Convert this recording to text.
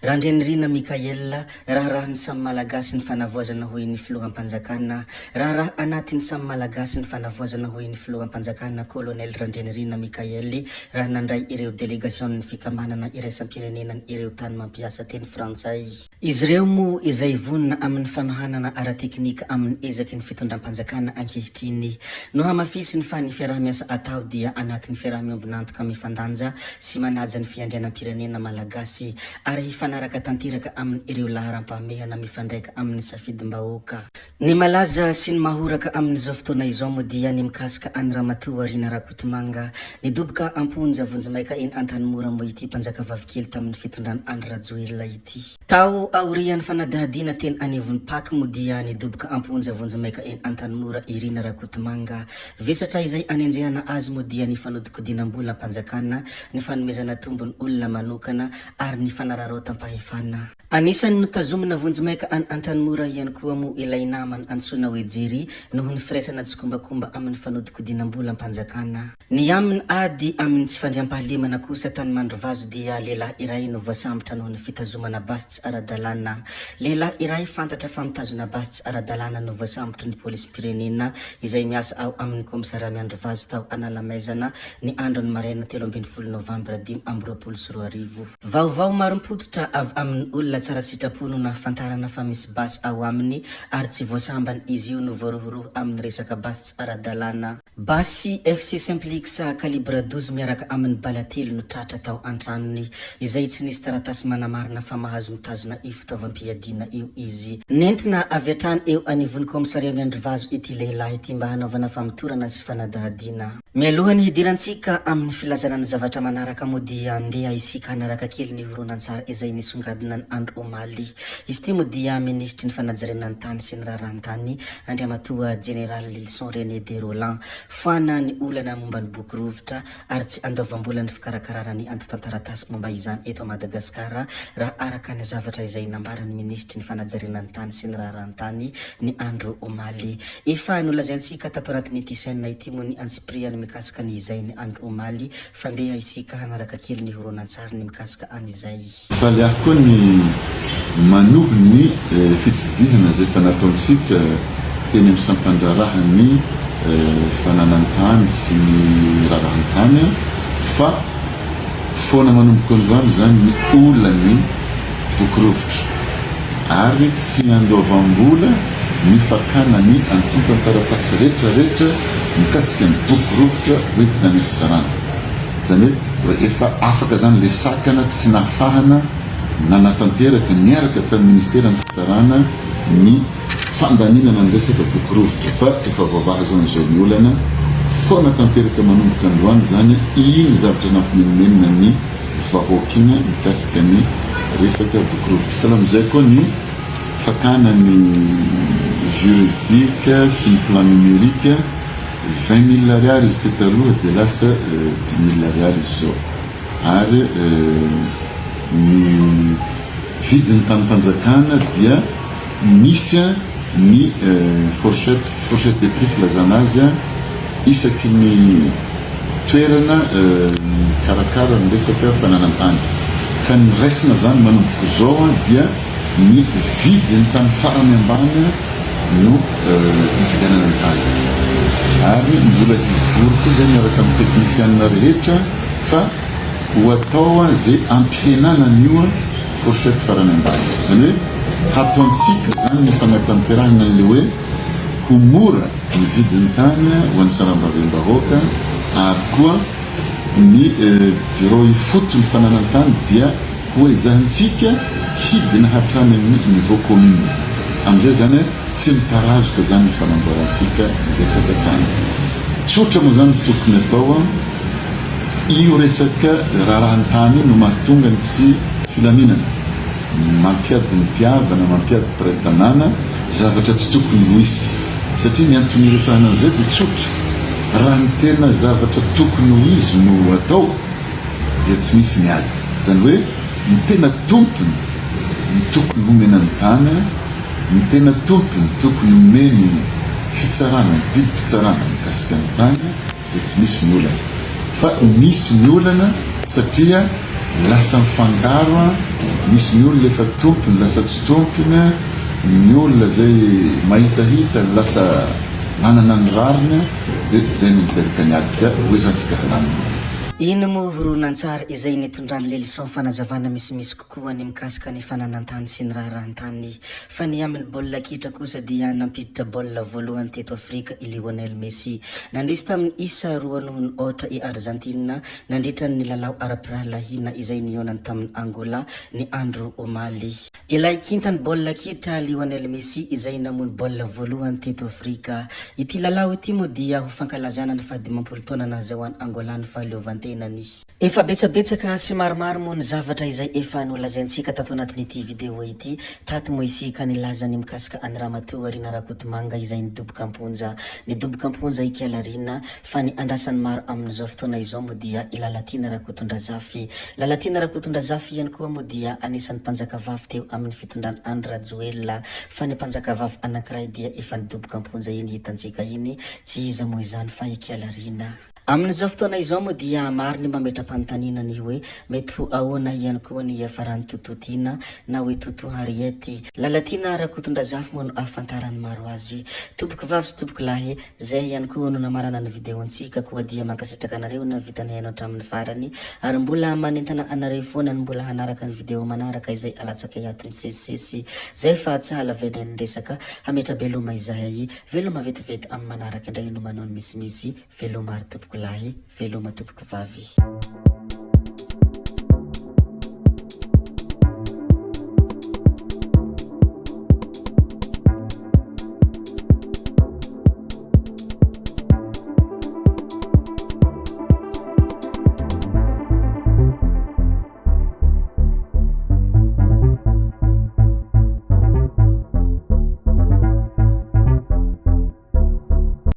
Randrenirina Mikaela, raha ny samy malagasy ny fanavoazana hoy ny filoham-panjakana, raha anatin'ny samy malagasy ny fanavoazana hoy ny filoham-panjakana Colonel Randrenirina Mikaely, raha nandray ireo delegasion ny fikamanana iraisam-pirenena ireo tany mampiasa teny frantsay. Izy ireo mo izay vonina amin'ny fanohanana ara-teknika amin'ny ezaky ny fitondram-panjakana ankehitriny. No hamafisy ny fa ny fiaraha-miasa atao dia anatin'ny fiaraha-miombonantoka mifandanja sy manaja ny fiandrianam-pirenena malagasy ary fanaraka tanteraka amin'ny ireo laharam-pahamehana mifandraika amin'ny safidim-bahoaka. Ny malaza sy ny mahoraka amin'izao fotoana izao mo dia ny mikasika any Ramatoa Rina Rakotomanga nidoboka amponja vonjimaika eny Antanimora mo ity mpanjaka vavikely tamin'ny fitondrany Andry Rajoelina ity. Tao aorian'ny fanadihadiana teny anivon'ny Pâques mo dia nidoboka amponja vonjimaika eny Antanimora Rina Rakotomanga. Vesatra izay anenjehana azy mo dia ny fanodikodinam-bola mpanjakana, ny fanomezana tombony olona manokana ary ny fanararaotam-pahefana. Anisany notazomina vonjimaika any Antanimora ihany koa mo ilay namany antsoina hoe Jery noho ny firaisana tsikombakomba amin'ny fanodikodinam-bola mpanjakana. Ny aminy ady amin'ny tsy fandriampahalemana kosa tany Mandrovazo dia lehilahy iray no voasambotra noho ny fitazomana basy tsy ara-dalàna. Lehilahy iray fantatra fa mitazona basy tsy ara-dalàna no voasambotra ny polisy-pirenena izay miasa ao amin'ny komisaria Mandrovazo tao Analamaizana ny andron'ny maraina 13 Novambra 2024. Vaovao marom-pototra avy amin'ny olona tsara sitrapo no nahafantarana fa misy basy ao aminy ary tsy voasambany izy io no voarohoroho amin'ny resaka basy tsy ara-dalàna. Basy FC Simplix calibre 12 miaraka amin'ny balatelo no tratra tao antranony izay tsy nisy taratasy manamarina fa mahazo mitazona io fitaovam-piadiana io izy. Nentina avy hatrany eo anivon'ny komisaria Mandrovazo ity lehilahy ity mba hanaovana famitorana sy fanadahadiana. Mialohany hidirantsika amin'ny filazana ny zavatra manaraka mo dia andeha isika hanaraka kely ny horonan-tsara izay nisongadina ny Andry Omaly. Izy ity mo dia ministry ny fanajarena ny tany sy ny raharahantany Andriamatoa General Lilson René de Roland foana ny olana momba ny boky rovitra ary tsy andoavam-bola ny fikarakarana ny antotantaratasy momba izany eto Madagasikara raha araka ny zavatra izay nambarany ministry ny fanajarena ny tany sy ny raharahantany ny Andry Omaly. Efa nolazaintsika tato anatin'ity saina ity mo ny antsipriany mikasika ny izay ny Andry Omaly fandeha isika hanaraka kely ny horonan-tsara ny mikasika an'izay. Faly aho koa ny manohy ny fitsidihana zay fa nataontsika teny amin'ny sampandrarahany fananantany sy ny raharahantany fa foana manomboka androany zany ny olany boky rovitra ary tsy andoavam-bola ny fakana ny antontan-taratasy rehetrarehetra mikasika ny boky rovitra hoentina ny fitsarana. Zany hoe efa afaka zany le sakana tsy nafahana nanatanteraka niaraka tamin'ny ministera ny fitsarana ny fandaminana ny resaka boky rovitra fa efa voavaha zao n'izao ny olana foana tanteraka manomboka androany zany iny zavatra nampimenomenina ny vahoakina mikasika ny resaka boky rovitra. Salamizay koa ny fakana ny juridique sy ny plan numérique 20 000 ariary izy tety aloha dia lasa 10 000 ariary izy zao ary ny vidiny tanympanjakana dia misy ny fourchette de prix filazana azy isaky ny toerana karakara ny resaka fananantany ka ny raisina zany manomboko zao dia ny vidiny tany farany ambany no ividanana ny tany ary mbola hivoroko zay miaraka amin'ny teknisianina rehetra fa ho atao zay ampihenana n'io fourchette farany ambany. Zany hoe hataontsika zany ny fanatanterahana an'le hoe ho mora ny vidiny tany ho an'ny saram-baviam-bahoaka ary koa ny bureau ifotony fananantany dia ho ezahantsika hidina hatrany amin'ny niveau commune amizay zany tsy mitarazoka zany ny fanamboarantsika resaka tany. Tsotra moa zany tokony atao io resaka raharahantany no mahatonga ny tsy filaminana mampiady ny mpiavana mampiady mpiray-tanàna zavatra tsy tokony ho isy satria ny antony resahana an'izay dia tsotra raha ny tena zavatra tokony ho izy no atao dia tsy misy miady. Zany hoe ny tena tompony ny tokony homena ny tany, ny tena tompony tokony homeny fitsarana didim-pitsarana mikasika ny tany dia tsy misy ny olana fa misy ny olana satria lasa mifangaro misy ny olona efa tompony lasa tsy tompona, ny olona zay mahitahita lasa manana ny rarina, dia zay no miteraka ny adika hoezantsika halanina izy. Ino moa horonan-tsara izay nitondrany le leçon fanazavana misimisy kokoa ny mikasika ny fananantany sy ny raharahantany. Fa ny amin'ny baolina kitra kosa dia nampiditra baolina voalohany teto Afrika i Lionel Messi. Nandrisy tamin'ny isa 2-0 i Argentina nandritra ny lalao ara-pirahalahiana izay nionany tamin'ny Angola ny Andro Omaly. Ilay kintany baolina kitra Lionel Messi izay namony baolina voalohany teto Afrika. Ity lalao ity moa dia ho fankalazana ny fahadimampolo taona nahazahoan'ny Angola ny fahaleovantenany. Efa betsabetsaka sy maromaro moa ny zavatra izay efa nolazaintsika tato anatin'ity video ity. Tato moa isika nilaza ny mikasika any Ramatoa Rina Rakotomanga izay nidoboka amponja ikalarina fa ny andrasany maro amin'izao fotoana izao moa dia Lalatina Rakotondrazafy. Lalatina Rakotondrazafy ihany koa moa dia anisan'ny mpanjakavavy teo amin'ny fitondrany Andry Rajoelina, fa ny mpanjakavavy anankiray dia efa nidoboka amponja iny hitantsika iny, tsy iza moa izany fa ikalarina. Amin'izao fotoana izao moa dia maro ny mametra-panontaniana ny hoe mety ho ahoana ihany koa ny afarany tototina na hoe toto Henriette. Lalatina Rakotondrazafy moa no ahafantarany maro azy. Toboky vavy sy toboky lahy, zay ihany koa no namarana ny videontsika koa dia mankasitraka anareo na vitany hainao hatramin'ny farany, ary mbola manentana anareo foana ny mbola hanaraka ny video manaraka izay alatsaka iaton'ny sesisesy. Zay fa tsy halaven'ny resaka hametra veloma izahay, veloma vetivety amin'ny manaraka indray no manao ny misimisy veloma ary toboky lahy, veloma toboky vavy.